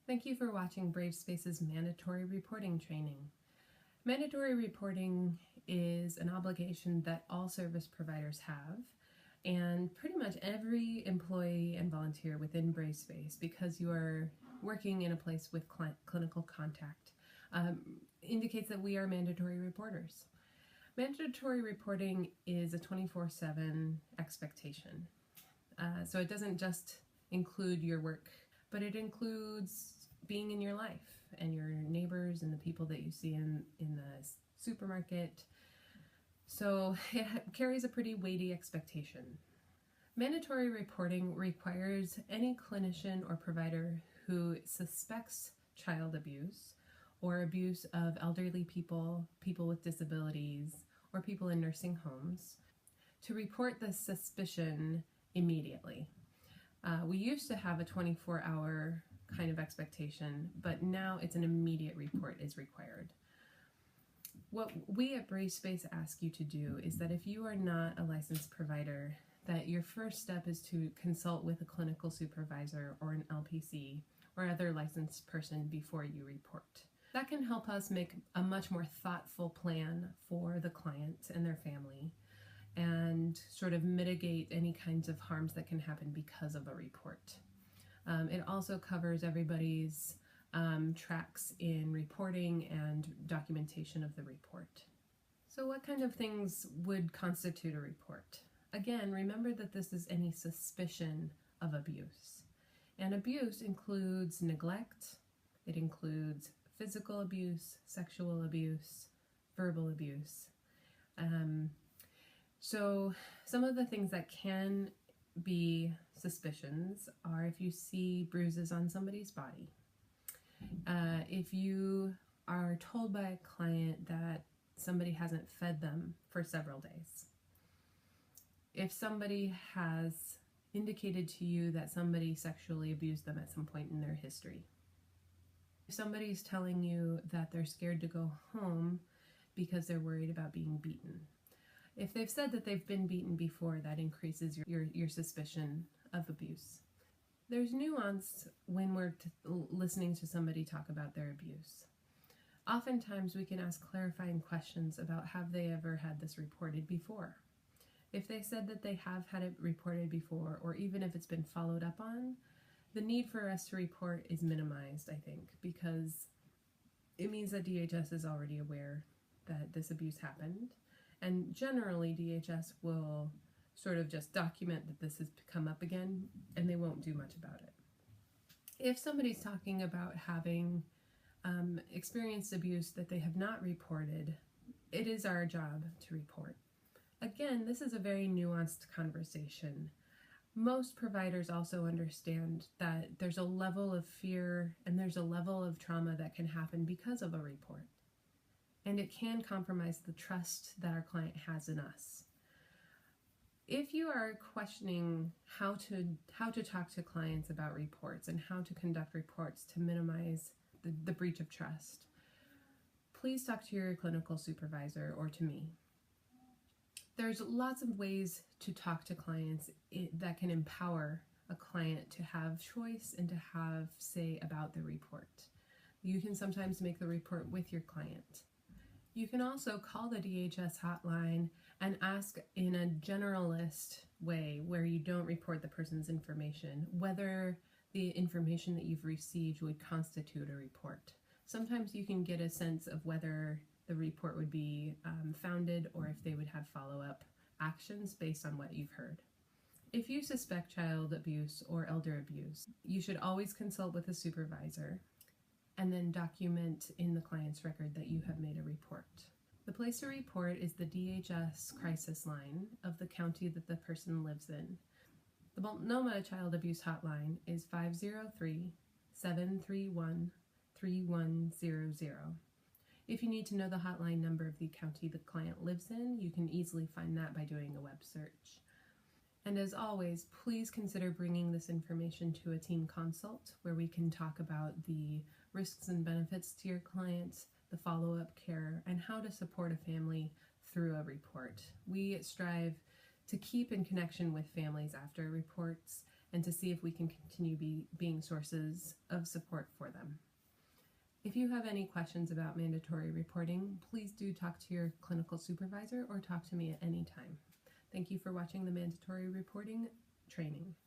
Thank you for watching Brave Space's mandatory reporting training. Mandatory reporting is an obligation that all service providers have, and pretty much every employee and volunteer within Brave Space, because you are working in a place with clinical contact, indicates that we are mandatory reporters. Mandatory reporting is a 24/7 expectation. So it doesn't just include your work, but it includes being in your life and your neighbors and the people that you see in the supermarket. So it carries a pretty weighty expectation. Mandatory reporting requires any clinician or provider who suspects child abuse or abuse of elderly people, people with disabilities, or people in nursing homes to report the suspicion immediately. We used to have a 24-hour kind of expectation, but now it's an immediate report is required. What we at Brave Space ask you to do is that if you are not a licensed provider, that your first step is to consult with a clinical supervisor or an LPC or other licensed person before you report. That can help us make a much more thoughtful plan for the client and their family and sort of mitigate any kinds of harms that can happen because of a report. It also covers everybody's tracks in reporting and documentation of the report. So what kind of things would constitute a report? Again, remember that this is any suspicion of abuse. And abuse includes neglect, it includes physical abuse, sexual abuse, verbal abuse. So some of the things that can be suspicions are if you see bruises on somebody's body, if you are told by a client that somebody hasn't fed them for several days, if somebody has indicated to you that somebody sexually abused them at some point in their history, if somebody's telling you that they're scared to go home because they're worried about being beaten. If they've said that they've been beaten before, that increases your suspicion of abuse. There's nuance when we're listening to somebody talk about their abuse. Oftentimes we can ask clarifying questions about have they ever had this reported before. If they said that they have had it reported before, or even if it's been followed up on, the need for us to report is minimized, I think, because it means that DHS is already aware that this abuse happened. And generally, DHS will sort of just document that this has come up again, and they won't do much about it. If somebody's talking about having experienced abuse that they have not reported, it is our job to report. Again, this is a very nuanced conversation. Most providers also understand that there's a level of fear and there's a level of trauma that can happen because of a report. And it can compromise the trust that our client has in us. If you are questioning how to talk to clients about reports and how to conduct reports to minimize the breach of trust, please talk to your clinical supervisor or to me. There's lots of ways to talk to clients that can empower a client to have choice and to have say about the report. You can sometimes make the report with your client. You can also call the DHS hotline and ask in a generalist way where you don't report the person's information, whether the information that you've received would constitute a report. Sometimes you can get a sense of whether the report would be founded or if they would have follow-up actions based on what you've heard. If you suspect child abuse or elder abuse, you should always consult with a supervisor and then document in the client's record that you have made a report. The place to report is the DHS crisis line of the county that the person lives in. The Multnomah Child Abuse Hotline is 503-731-3100. If you need to know the hotline number of the county the client lives in, you can easily find that by doing a web search. And as always, please consider bringing this information to a team consult where we can talk about the risks and benefits to your clients, the follow-up care, and how to support a family through a report. We strive to keep in connection with families after reports and to see if we can continue being sources of support for them. If you have any questions about mandatory reporting, please do talk to your clinical supervisor or talk to me at any time. Thank you for watching the mandatory reporting training.